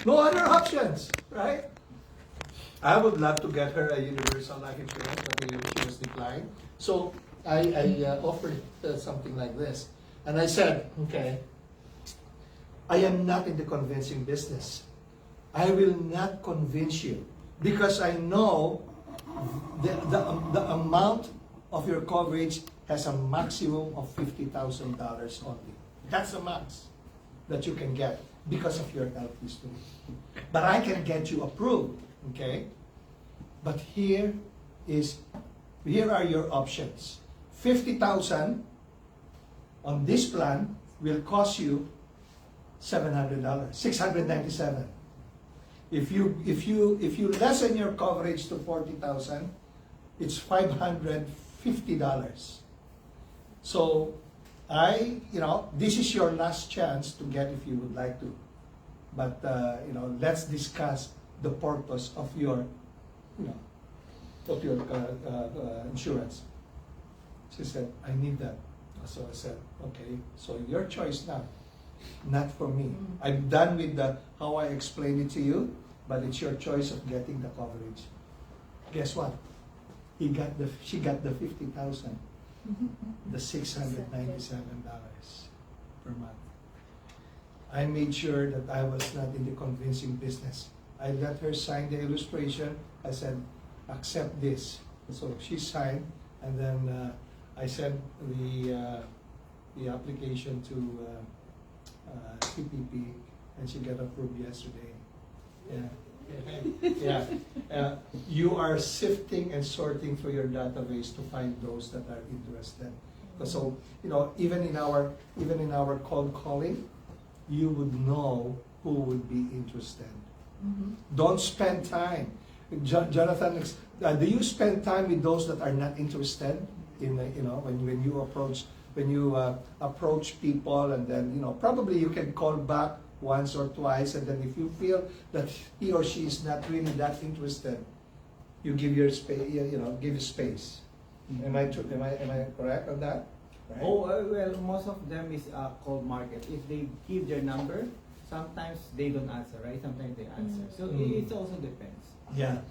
No other options, right? I would love to get her a universal life insurance, but she was declined. So I offered something like this. And I said, okay, I am not in the convincing business. I will not convince you because I know the amount of your coverage has a maximum of $50,000 only. That's the max that you can get because of your health history. But I can get you approved, okay? But here are your options. 50,000 on this plan will cost you $700, $697. If you lessen your coverage to 40,000, it's $550. So this is your last chance to get if you would like to. But let's discuss the purpose of your insurance. She said, I need that. So I said, okay, so your choice now, not for me. I'm done with how I explained it to you, but it's your choice of getting the coverage. Guess what? She got the 50,000, the $697 per month. I made sure that I was not in the convincing business. I let her sign the illustration. I said, accept this. So she signed, and then I sent the application to CPP, and she got approved yesterday. Yeah. You are sifting and sorting through your database to find those that are interested. So even in our cold calling, you would know who would be interested. Don't spend time. Jonathan, do you spend time with those that are not interested in when you approach people, and then probably you can call back once or twice, and then if you feel that he or she is not really that interested, you give your space. Give space. Am I correct on that? Right? Oh well, most of them is cold market. If they give their number, sometimes they don't answer, right? Sometimes they answer. So it also depends. Yeah.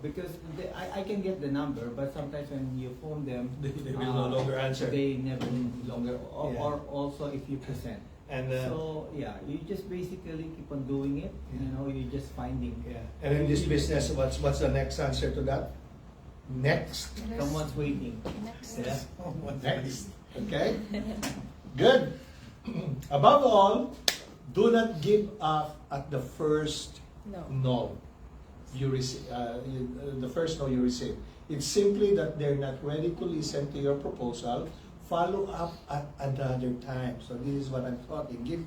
Because I can get the number, but sometimes when you phone them, They will no longer answer. They never longer, Yeah. or also if you present. And So yeah, you just basically keep on doing it. You're just finding. yeah. And in this business, what's the next answer to that? Next. Someone's waiting. Next. Yeah. Next. Okay. Good. Above all, do not give up at the first no you receive. The first no you receive. It's simply that they're not ready to listen to your proposal. Follow up at another time. So this is what I'm talking. Give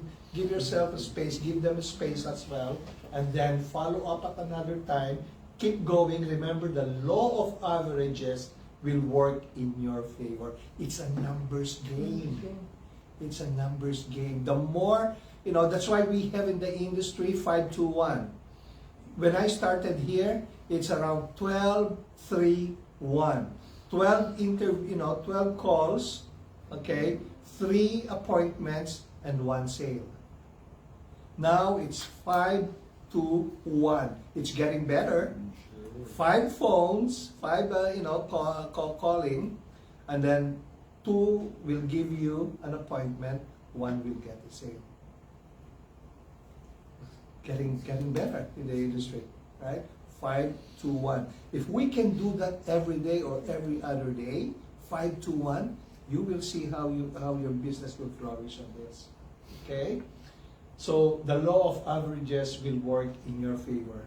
yourself a space. Give them a space as well, and then follow up at another time. Keep going. Remember, the law of averages will work in your favor. It's a numbers game. It's a numbers game. The more, that's why we have in the industry 5-2-1. When I started here, it's around 12-3-1. 12 calls, okay, 3 appointments, and 1 sale. Now it's 5-2-1. It's getting better. 5 phones, 5 calling, and then 2 will give you an appointment, 1 will get the sale. Getting better in the industry, right? 5-2-1. If we can do that every day or every other day, 5-2-1, you will see how your business will flourish on this. Okay? So the law of averages will work in your favor.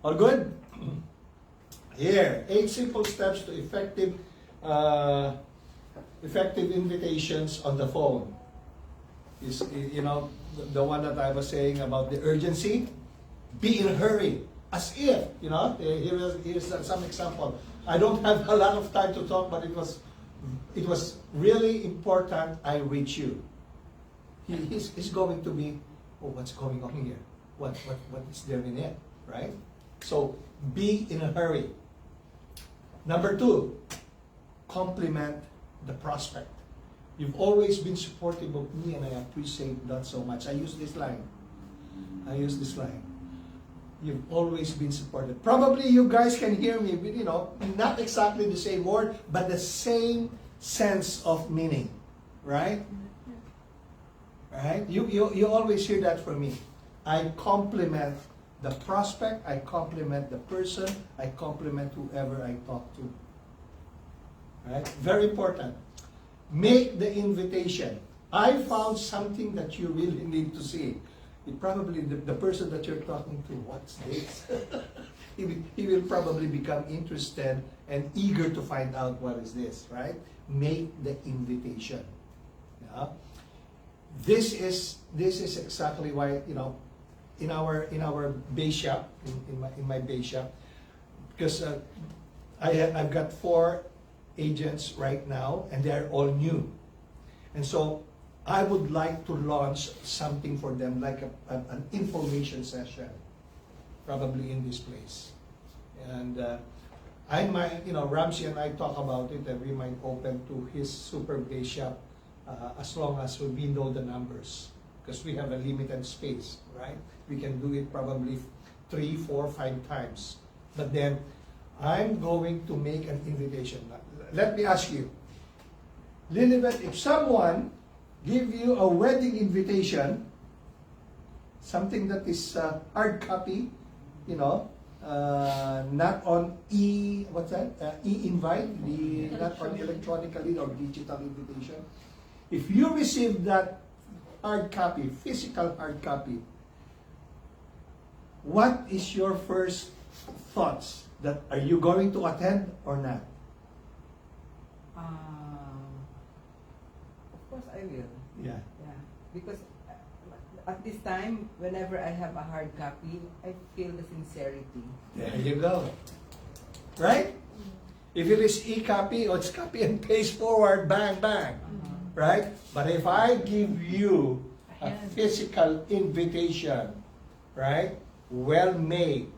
All good? Here, 8 simple steps to effective invitations on the phone. Is the one that I was saying about the urgency. Be in a hurry, as if here's some example. I don't have a lot of time to talk, but it was really important. I reach you. He's going to be, what's going on here? What is there in it, right? So be in a hurry. Number 2, compliment the prospect. You've always been supportive of me, and I appreciate that so much. I use this line. I use this line. You've always been supported. Probably you guys can hear me, but, you know, not exactly the same word, but the same sense of meaning, right? Right? You always hear that from me. I compliment the prospect, I compliment the person, I compliment whoever I talk to. Right? Very important. Make the invitation. I found something that you really need to see. It probably the person that you're talking to, what's this? he will probably become interested and eager to find out what is this, right? Make the invitation. Yeah? This is exactly why, you know, in our base shop, in my base shop, because I've got 4 agents right now, and they're all new, and so I would like to launch something for them, like an information session, probably in this place, and I might, you know, Ramsey and I talk about it, that we might open to his super base shop as long as we know the numbers, because we have a limited space, right? We can do it probably 3, 4, 5 times. But then I'm going to make an invitation. Let me ask you, Lilibet, if someone give you a wedding invitation, something that is hard copy, you know, not on e-invite, not on electronically or digital invitation. If you receive that hard copy, physical hard copy, what is your first thoughts? That are you going to attend or not? Of course I will. Yeah. Yeah. Because at this time, whenever I have a hard copy, I feel the sincerity. There you go. Right? If it is e-copy, or it's copy and paste forward, bang, bang. Right? But if I give you a physical invitation, right? Well made,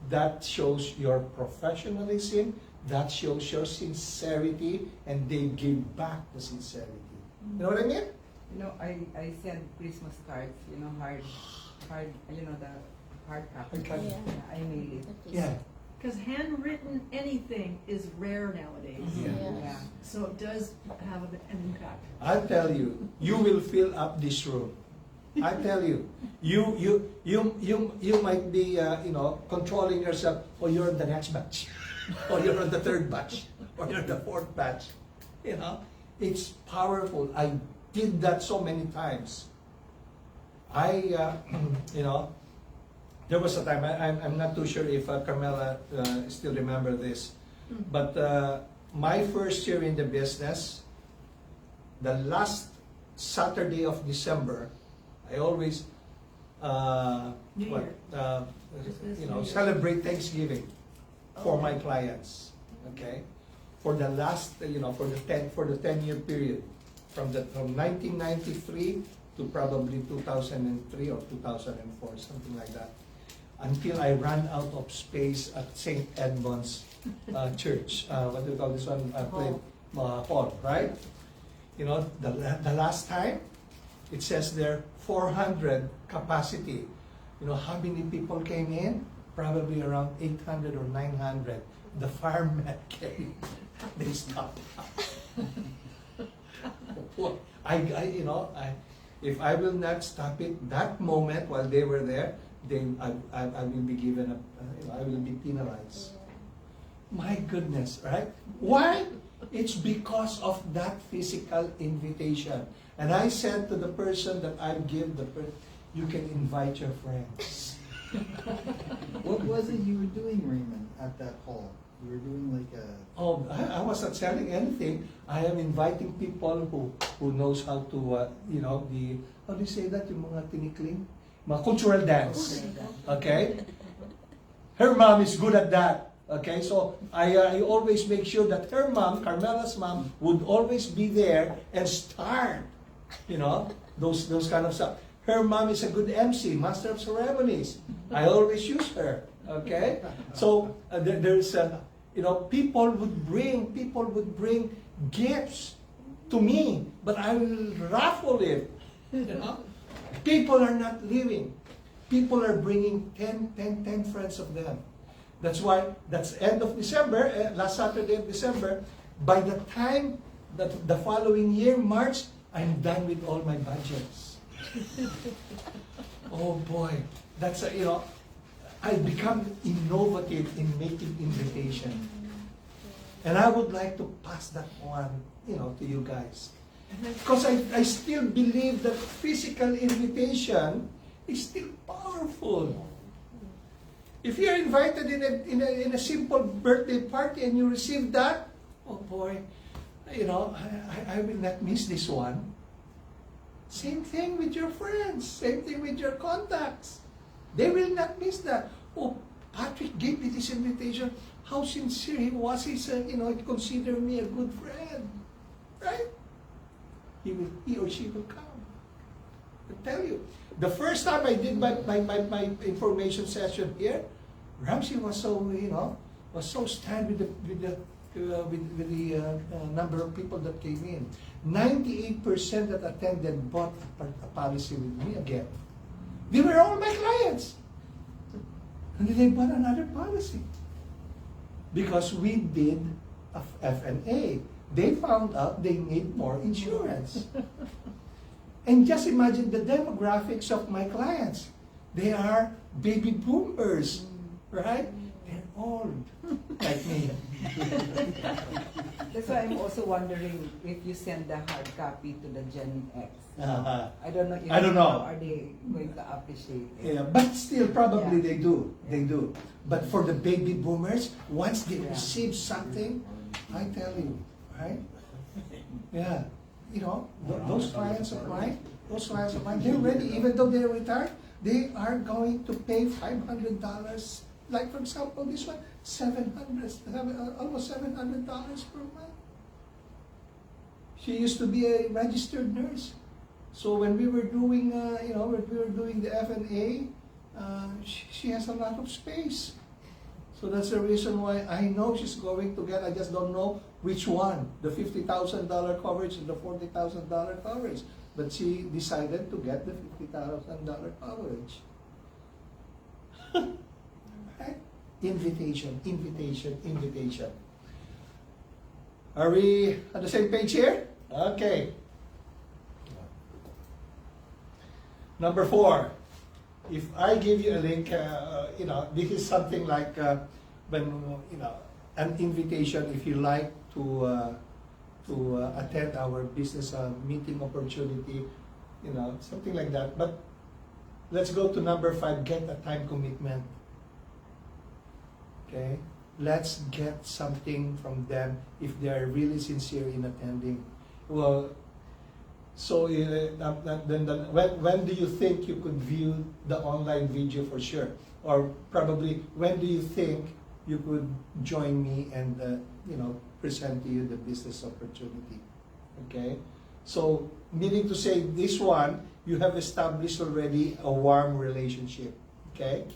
that shows your professionalism, that shows your sincerity, and they give back the sincerity. You know what I mean? You know, I send Christmas cards, you know, hard, you know, the hard copy. Hard copy. Yeah, I mail it. Yeah. Because handwritten anything is rare nowadays. Yeah. Yeah. So it does have an impact. I tell you, you will fill up this room. I tell you, you might be, you know, controlling yourself. Oh, you're on the next batch, or you're on the 3rd batch, or you're the 4th batch. You know, it's powerful. I did that so many times. You know, there was a time. I'm not too sure if Carmela still remember this, but my first year in the business, the last Saturday of December, I always, New Year. you know, celebrate Thanksgiving for my clients. Okay, for the last, you know, for the 10-year period, from 1993 to probably 2003 or 2004, something like that, until I ran out of space at St. Edmund's Church. What do you call this one? Hall, right? You know, the last time, it says there 400 capacity. You know how many people came in? Probably around 800 or 900. The firemen came. They stopped. If I will not stop it that moment while they were there, then I will be given I will be penalized. My goodness, right? Why? It's because of that physical invitation. And I said to the person that I give you can invite your friends. What was it you were doing, Raymond, at that hall? You were doing like a... Oh, I was not selling anything. I am inviting people who knows how to, you know, how do you say that? Yung mga tinikling? Mga cultural dance. Okay? Her mom is good at that. Okay, so I always make sure that her mom, Carmela's mom, would always be there and start, you know, those kind of stuff. Her mom is a good MC, master of ceremonies. I always use her. Okay, so there's you know, people would bring gifts to me, but I will raffle it. You know, people are not living. People are bringing 10 friends of them. That's why, that's end of December, last Saturday of December. By the time that the following year, March, I'm done with all my budgets. Oh boy, that's a, I become innovative in making invitation. And I would like to pass that on, to you guys. Because I still believe that physical invitation is still powerful. If you're invited in a simple birthday party and you receive that, oh boy, I will not miss this one. Same thing with your friends. Same thing with your contacts. They will not miss that. Oh, Patrick gave me this invitation. How sincere he was. He said, he considered me a good friend. Right? He or she will come. I tell you. The first time I did my information session here, Ramsey was so, was so stunned with the number of people that came in. 98% that attended bought a policy with me again. They were all my clients. And then they bought another policy. Because we did a F&A. They found out they need more insurance. And just imagine the demographics of my clients. They are baby boomers, right? They're old, like me. That's why I'm also wondering if you send the hard copy to the Gen X. I don't know if I don't know. Are they going to appreciate it? Yeah, but still, probably Yeah. they do. They do. But for the baby boomers, once they Yeah. receive something, I tell you, right? Yeah, those clients of mine, they're ready, even though they're retired, they are going to pay $500. Like for example, this one, almost $700 per month. She used to be a registered nurse. So when we were doing, the F&A, she has a lot of space. So that's the reason why I know she's going to get, I just don't know which one, the $50,000 coverage and the $40,000 coverage. But she decided to get the $50,000 coverage. Right? Invitation. Are we on the same page here? Okay. Number 4, if I give you a link, this is something like when an invitation. If you like to attend our business meeting opportunity, something like that. But let's go to number 5. Get a time commitment. Okay, let's get something from them if they are really sincere in attending. Well. So when do you think you could view the online video for sure? Or probably when do you think you could join me and present to you the business opportunity? Okay? So meaning to say this one, you have established already a warm relationship. Okay?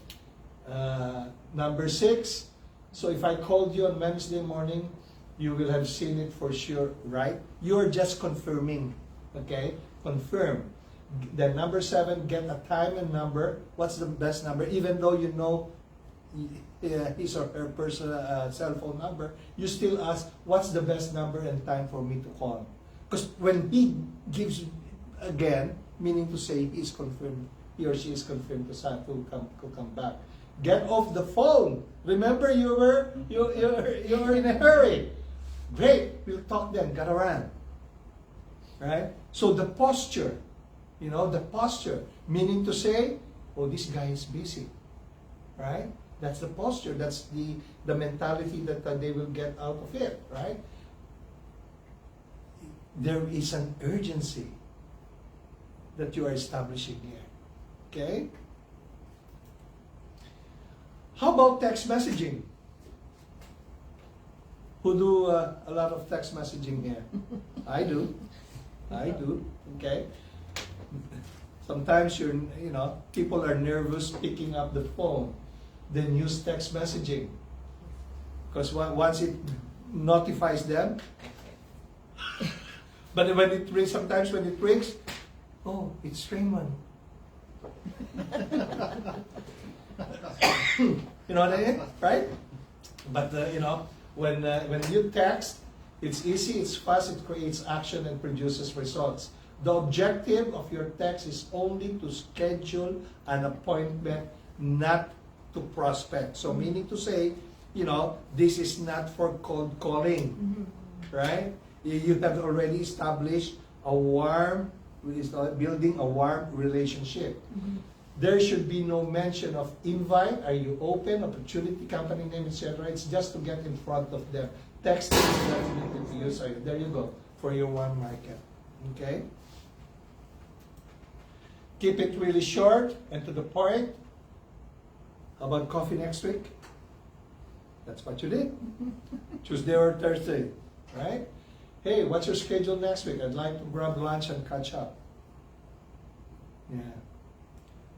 Number 6, so if I called you on Wednesday morning, you will have seen it for sure, right? You're just confirming. Okay, confirm. Then number 7, get a time and number. What's the best number? Even though you know his or her personal cell phone number, you still ask, what's the best number and time for me to call? Because when he gives again, meaning to say he or she is confirmed to come back. Get off the phone. Remember, you were in a hurry. Great, we'll talk then. Got around. Right? So the posture, meaning to say, oh, this guy is busy. Right? That's the posture. That's the mentality that they will get out of it. Right? There is an urgency that you are establishing here. Okay? How about text messaging? Who do a lot of text messaging here? I do. Okay? Sometimes people are nervous picking up the phone. Then use text messaging. Because once it notifies them, but when it rings, sometimes when it rings, oh, it's Raymond. You know what I mean, right? But when you text, it's easy, it's fast, it creates action and produces results. The objective of your text is only to schedule an appointment, not to prospect. So meaning to say, this is not for cold calling, right? You have already established building a warm relationship. There should be no mention of invite, are you open, opportunity, company name, etc. It's just to get in front of them. Texting is definitely to use. There you go, for your warm market. Okay? Keep it really short and to the point. How about coffee next week? That's what you did. Tuesday or Thursday, right? Hey, what's your schedule next week? I'd like to grab lunch and catch up. Yeah.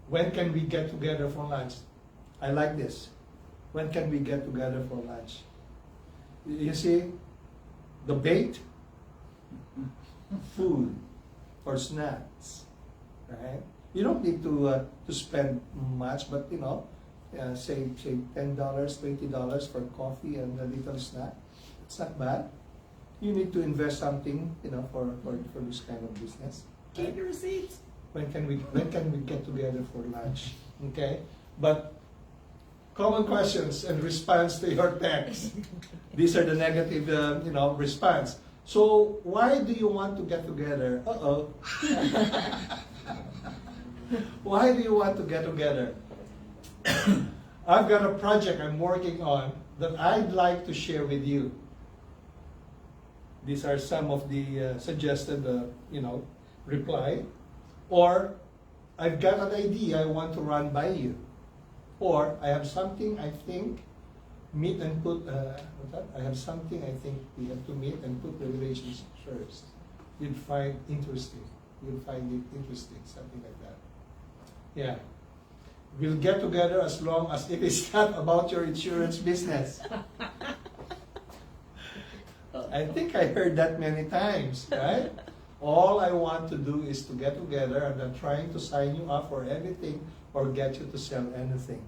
When can we get together for lunch? I like this. When can we get together for lunch? You see, the bait, food or snacks, right? You don't need to spend much, but say $10, $20 for coffee and a little snack. It's not bad. You need to invest something, for this kind of business. Keep your receipts. When can we get together for lunch? Okay, but common questions and response to your text. These are the negative, response. So why do you want to get together? Why do you want to get together? I've got a project I'm working on that I'd like to share with you. These are some of the suggested, reply. Or, I've got an idea I want to run by you. Or, I have something I think meet and put, I have something I think we have to meet and put the relationship first. You'd find interesting. You'll find it interesting, something like that. Yeah. We'll get together as long as it is not about your insurance business. I think I heard that many times, right? All I want to do is to get together. I'm not trying to sign you up for anything or get you to sell anything.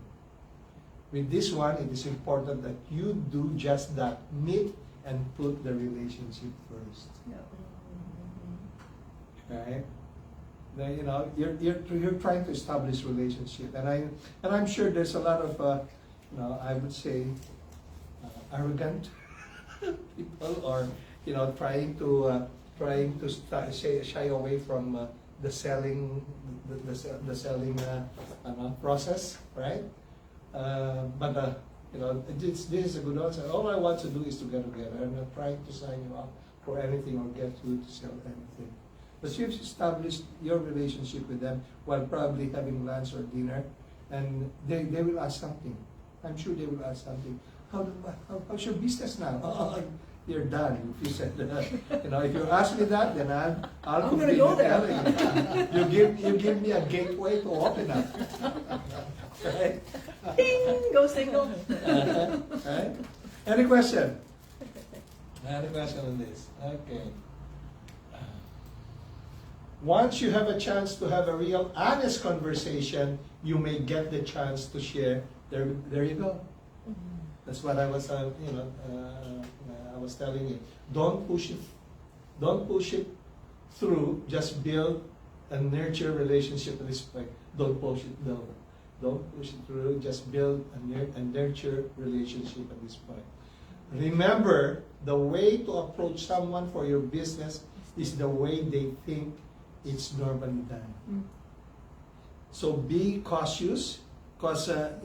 With this one, it is important that you do just that. Meet and put the relationship first. Right? Then, you're trying to establish relationship, and I'm sure there's a lot of I would say arrogant people, or trying to shy away from the selling process, right? But this is a good answer. All I want to do is to get together. I'm not trying to sign you up for anything or get you to sell anything. But you've established your relationship with them while probably having lunch or dinner, and they will ask something. I'm sure they will ask something. How's your business now? Oh, you're done. If you said that, if you ask me that, then I'll I'm gonna go there. You give me a gateway to open up. Right? Ding, go single. Right? Any question? Any question on this? Okay. Once you have a chance to have a real honest conversation, you may get the chance to share. There you go. That's what I was, I was telling you. Don't push it through. Just build and nurture relationship at this point. Don't push it down. Don't push it through. Just build and nurture relationship at this point. Remember, the way to approach someone for your business is the way they think it's normally done. So be cautious, because it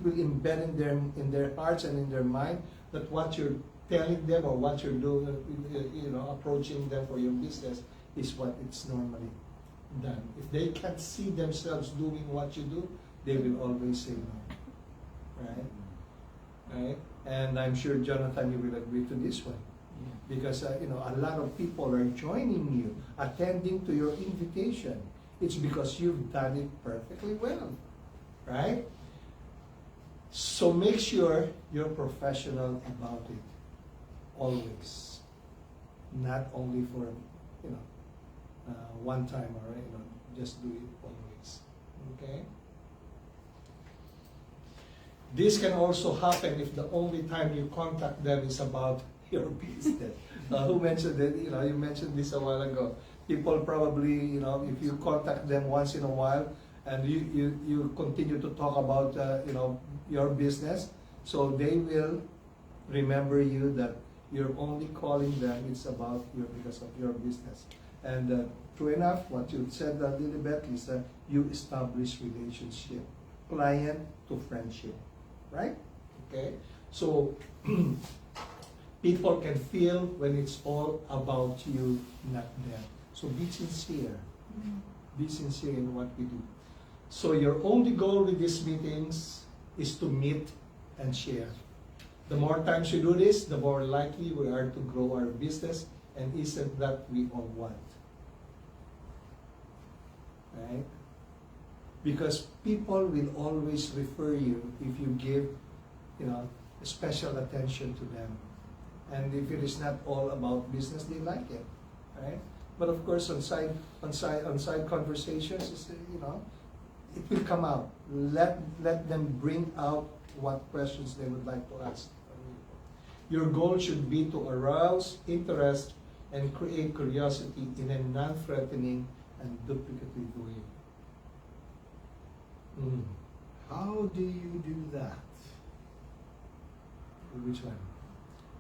will embed in their hearts and in their mind that what you're telling them or what you're doing, approaching them for your business is what it's normally done. If they can't see themselves doing what you do, they will always say no. Right? And I'm sure, Jonathan, you will agree to this one. Because a lot of people are joining you, attending to your invitation. It's because you've done it perfectly well, right? So make sure you're professional about it, always. Not only for one time or just do it always. Okay? This can also happen if the only time you contact them is about your business. Who mentioned it? You know, you mentioned this a while ago. People probably, you know, if you contact them once in a while and you continue to talk about, you know, your business, so they will remember you that you're only calling them, it's about you because of your business. And true enough, what you said, Lilibet, is that you establish relationship, client to friendship, right? Okay, so people can feel when it's all about you, not them. So be sincere. Be sincere in what we do. So your only goal with these meetings is to meet and share. The more times you do this, the more likely we are to grow our business, and isn't that we all want? Right? Because people will always refer you if you give, you know, special attention to them. And if it is not all about business, they like it, right? But of course, on side conversations, you know, it will come out. Let them bring out what questions they would like to ask. Your goal should be to arouse interest and create curiosity in a non-threatening and duplicative way. How do you do that? Which one?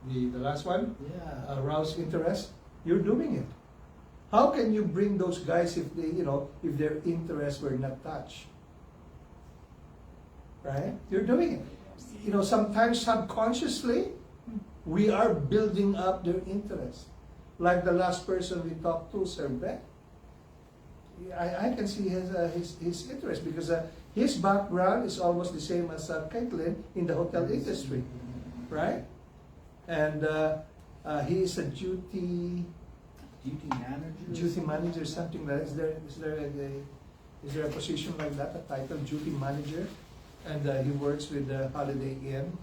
The last one? Yeah. Arouse interest. You're doing it. How can you bring those guys if they, you know, if their interests were not touched? Right? You're doing it. You know, sometimes subconsciously, we are building up their interest. Like the last person we talked to, Sir Beck. I can see his interest because his background is almost the same as Caitlin in the hotel industry, right? And he is a duty manager, something like that. Is there a position like that, a title, duty manager? And he works with the Holiday Inn,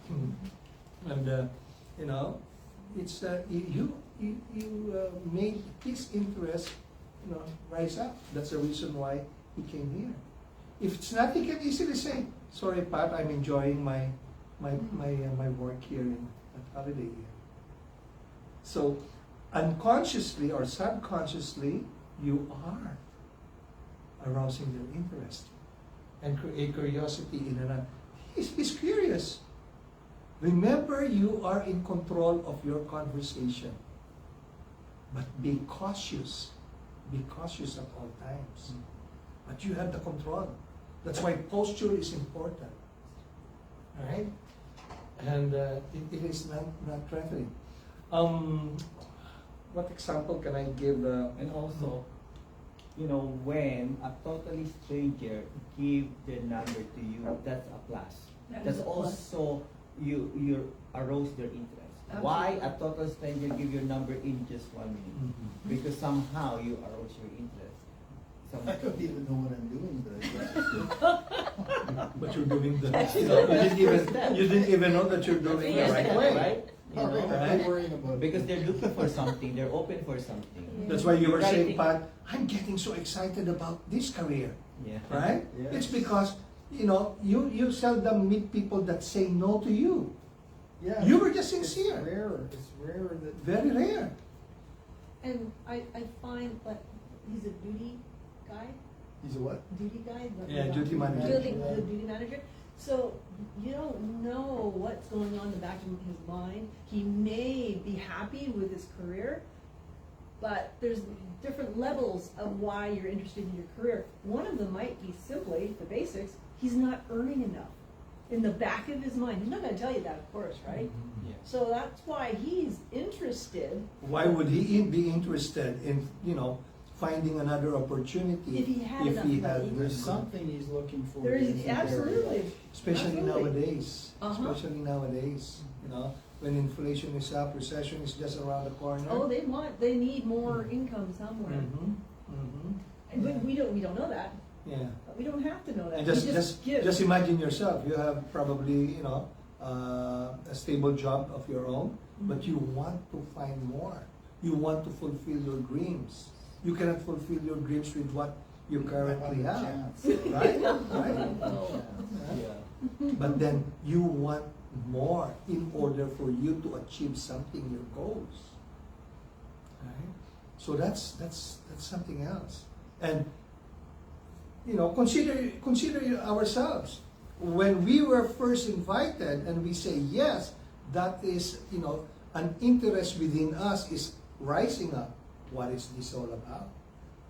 and you know, it's you made his interest, you know, rise up. That's the reason why he came here. If it's not, he can easily say, "Sorry, Pat, I'm enjoying my work here at Holiday Inn." So, unconsciously or subconsciously, you are arousing their interest and create curiosity in another. He's curious. Remember, you are in control of your conversation. But be cautious. Be cautious at all times. But you have the control. That's why posture is important. Alright? And it is not threatening. What example can I give? And also, you know, when a totally stranger give their number to you, that's a plus. That's also you arouse their interest. Why a total stranger give your number in just 1 minute? Because somehow you arouse your interest. I don't even know what I'm doing, But you're doing the you didn't even know that you're doing the right way. Right? You I'm know? not worrying about Because it. they're looking for something, they're open for something. That's why you were saying, Writing- Pat, I'm getting so excited about this career. Yeah. Right? Yes. It's because, you know, you seldom meet people that say no to you. Yeah. You were just sincere. It's rare. It's rare that. Very rare. And I find that he's a duty guy, He's a what? duty guy. Yeah, duty manager. The duty manager. So you don't know what's going on in the back of his mind. He may be happy with his career, but there's different levels of why you're interested in your career. One of them might be simply the basics. He's not earning enough. In the back of his mind, he's not going to tell you that, of course, right? Yeah. So that's why he's interested. Why would he be interested in, you know, finding another opportunity If he had enough money. There's something he's looking for. There is in this area. absolutely. especially Absolutely. nowadays. Uh-huh. Especially nowadays, you know, when inflation is up, recession is just around the corner. Oh, they need more income somewhere. And we don't know that. Yeah. But we don't have to know that. And We just give. imagine yourself. You have probably, you know, a stable job of your own, but you want to find more. You want to fulfill your dreams. You cannot fulfill your dreams with what you currently Not a have. chance. Right? Right? Oh. Yeah. But then you want more in order for you to achieve something, your goals. Right? So that's something else. And consider ourselves. When we were first invited and we say yes, that is, an interest within us is rising up. What is this all about?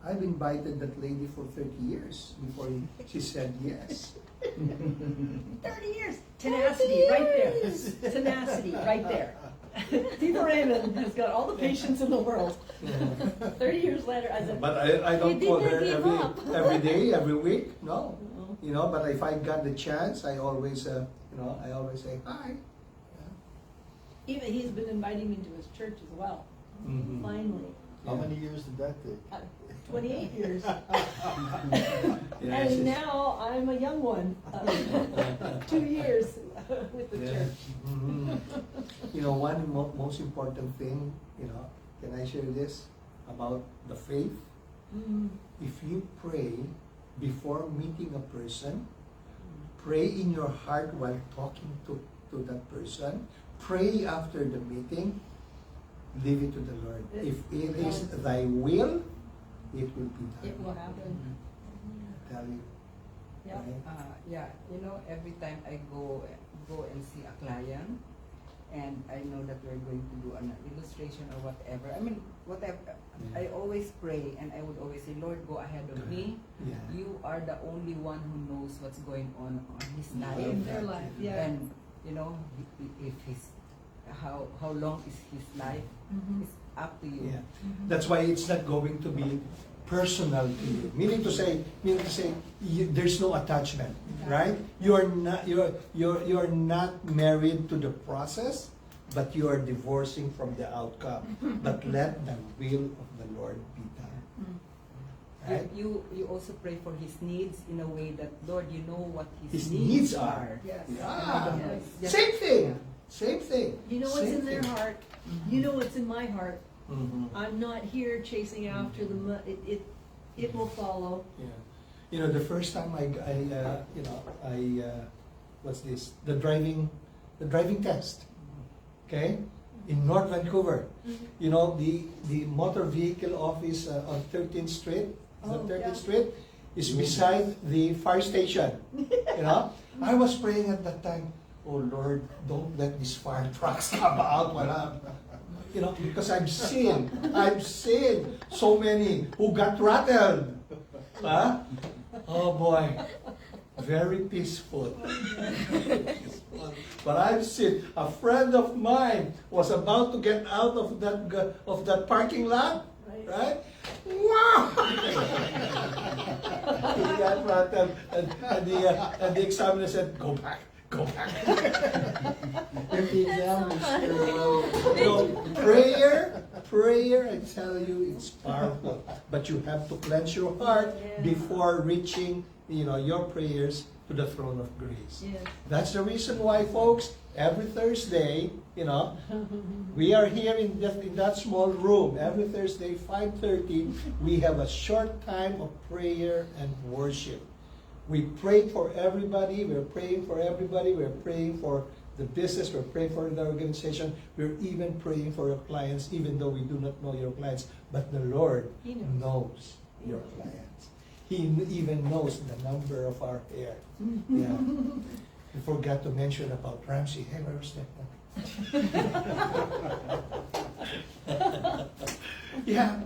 I've invited that lady for 30 years before she said yes. 30 years. Tenacity, right there. Tenacity, right there. Steve Raymond has got all the patience in the world. 30 years later, I said, But I don't "You call didn't her give up." every day, every week. No. No. But if I got the chance, I always say hi. Even he's been inviting me to his church as well. Mhm. Finally. How many years did that take? 28 years. Yeah, And she's- now I'm a young one. 2 years with the Yeah. church. Mhm. One most important thing, can I share this about the faith? Mm. If you pray before meeting a person, pray in your heart while talking to that person, pray after the meeting, leave it to the Lord. If it is thy will, it will be done. It will happen. I tell you. Yeah. Right? Every time I go and see a client, and I know that we're going to do an illustration or whatever. I always pray, and I would always say, Lord, go ahead of me. Yeah. You are the only one who knows what's going on his Yeah. life. In their life, yeah. And if how long is his life? Mhm. It's up to you. Yeah. That's why it's not going to be personal to you. Meaning to say, there's no attachment, right? You're not married to the process, but you are divorcing from the outcome. But let the will of the Lord be done. Mm. Right? You also pray for his needs in a way that, Lord, you know what His his needs are. Yes. Yeah. Yes. Same thing. Same thing. You know what's Same in their thing. heart. You know what's in my heart. Mhm. I'm not here chasing after the it will follow. Yeah. The first time what's this? The driving test. Okay? In North Vancouver. The motor vehicle office on 13th Street, Oh, 13th yeah. Street is beside the fire station. I was praying at that time, oh Lord, don't let these fire trucks come out while I'm, because I've seen so many who got rattled. Huh? Oh boy, very peaceful. But I've seen a friend of mine was about to get out of that parking lot, right? Wow! He got rattled, and the examiner said, "Go back." If the exam is Prayer, I tell you, it's powerful. But you have to cleanse your heart before reaching, your prayers to the throne of grace. Yes. That's the reason why, folks, every Thursday, we are here in that small room. Every Thursday, 5:30, we have a short time of prayer and worship. We pray for everybody. We're praying for everybody. We're praying for the business. We're praying for the organization. We're even praying for your clients, even though we do not know your clients. But the Lord He knows your clients. He even knows the number of our hair. Yeah. We forgot to mention about Ramsey. Hey, where's that? Yeah,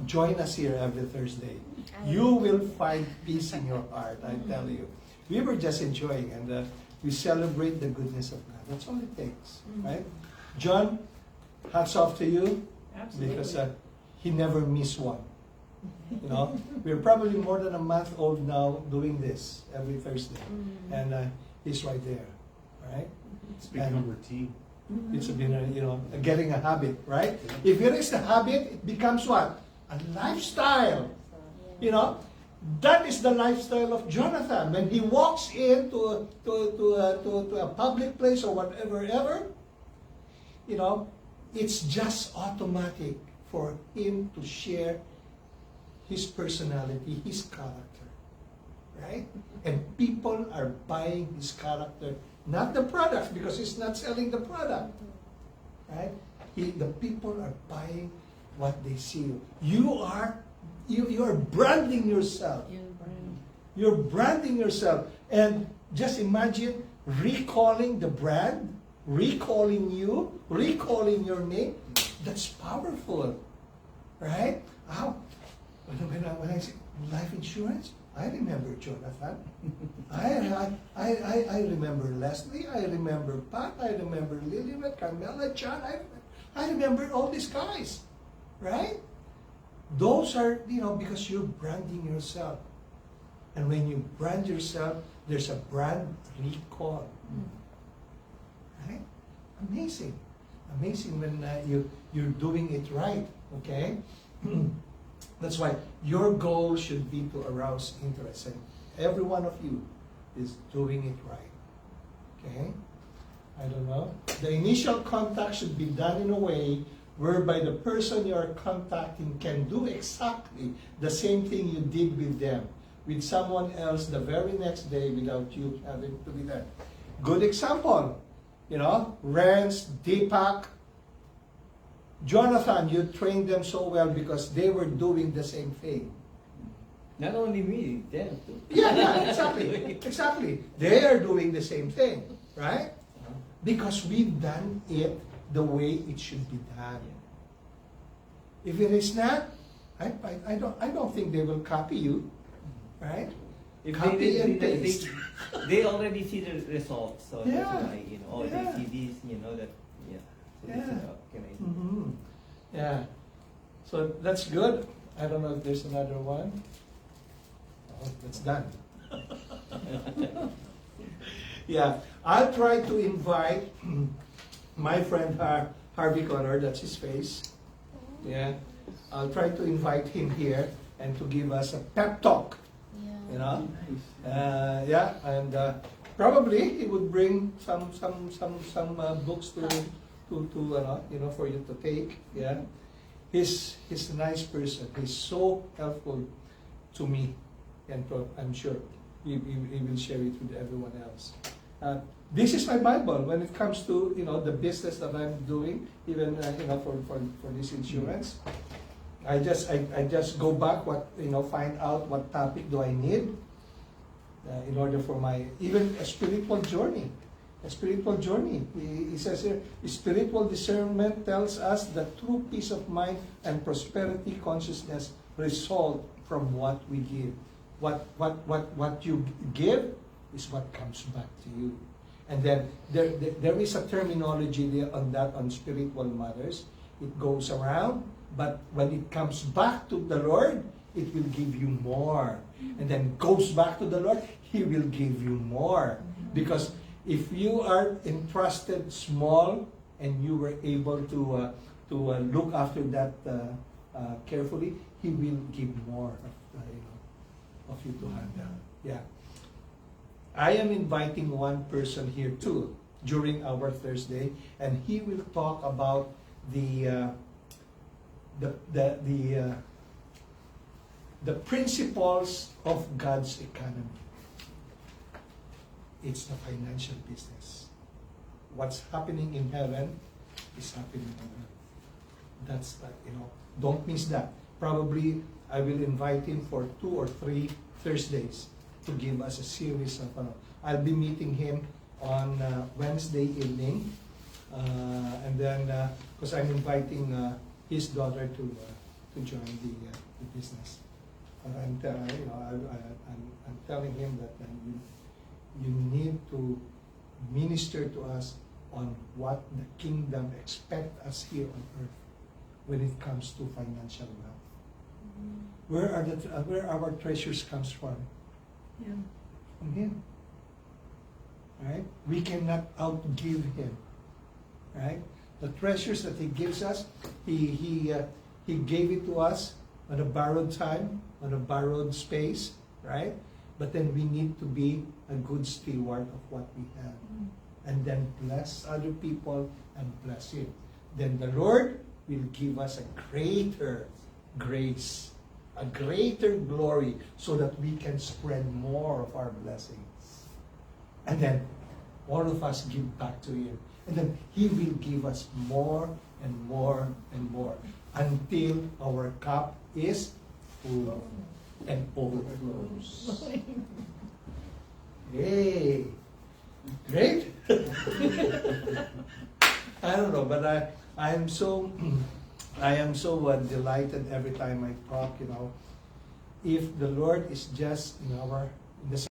join us here every Thursday. You will find peace in your heart, I tell you. We were just enjoying, and we celebrate the goodness of God. That's all it takes, right? John, hats off to you. Absolutely. Because he never missed one. We're probably more than a month old now doing this every Thursday. And he's right there, right? It's become a routine. It's been getting a habit, right? If it is a habit, it becomes what? A lifestyle. That is the lifestyle of Jonathan. When he walks into a public place or whatever, it's just automatic for him to share his personality, his character, right? And people are buying his character, not the product, because he's not selling the product, right? The people are buying what they see. You are branding yourself. You're branding yourself. And just imagine recalling the brand, recalling you, recalling your name. That's powerful, right? When I say life insurance, I remember Jonathan. I remember Leslie. I remember Pat. I remember Lilibet, Carmela, John. I remember all these guys, right? Those are, because you're branding yourself. And when you brand yourself, there's a brand recall. Right? Amazing. Amazing when you're doing it right, okay? That's why your goal should be to arouse interest. And every one of you is doing it right, okay? I don't know. The initial contact should be done in a way whereby the person you are contacting can do exactly the same thing you did with them, with someone else the very next day without you having to be there. Good example, Rance, Deepak, Jonathan, you trained them so well because they were doing the same thing. Not only me, them too. Yeah, exactly. They are doing the same thing, right? Because we've done it the way it should be done. If it is not, I don't think they will copy you, right? If Copy and paste. they already see the results, so Yeah. that's why, Yeah. they see this, that, yeah. So they say, Yeah. oh, can I? Mm-hmm. Yeah. So that's good. I don't know if there's another one. Oh, that's done. Yeah. I'll try to invite my friend Harvey Connor, that's his face. Yeah. I'll try to invite him here and to give us a pep talk. Yeah, and probably he would bring some books to for you to take. Yeah, he's a nice person. He's so helpful to me, and I'm sure he will share it with everyone else. This is my Bible when it comes to the business that I'm doing, even for this insurance. I just go back find out what topic do I need in order for my even a spiritual journey. A spiritual journey. He says here, spiritual discernment tells us that true peace of mind and prosperity consciousness result from what we give. What you give is what comes back to you. And then there is a terminology there on spiritual matters. It goes around. But when it comes back to the Lord, it will give you more. And then goes back to the Lord, He will give you more. Because if you are entrusted small and you were able to look after that carefully, He will give more of you to handle. Yeah. I am inviting one person here too during our Thursday, and he will talk about the principles of God's economy. It's the financial business. What's happening in heaven is happening on earth. That's don't miss that. Probably I will invite him for 2 or 3 Thursdays to give us a series of. I'll be meeting him on Wednesday evening, and then because I'm inviting his daughter to join the business. I'm telling him that you need to minister to us on what the kingdom expects us here on earth when it comes to financial wealth. Where our treasures comes from? Yeah. From Him. Right? We cannot outgive Him. Right? The treasures that He gives us, He gave it to us on a borrowed time, on a borrowed space, right? But then we need to be a good steward of what we have. And then bless other people and bless Him. Then the Lord will give us a greater grace, a greater glory, so that we can spread more of our blessings. And then all of us give back to Him. And then He will give us more and more and more until our cup is full and overflows. Hey, great! I don't know, but I am so delighted every time I talk. If the Lord is just in the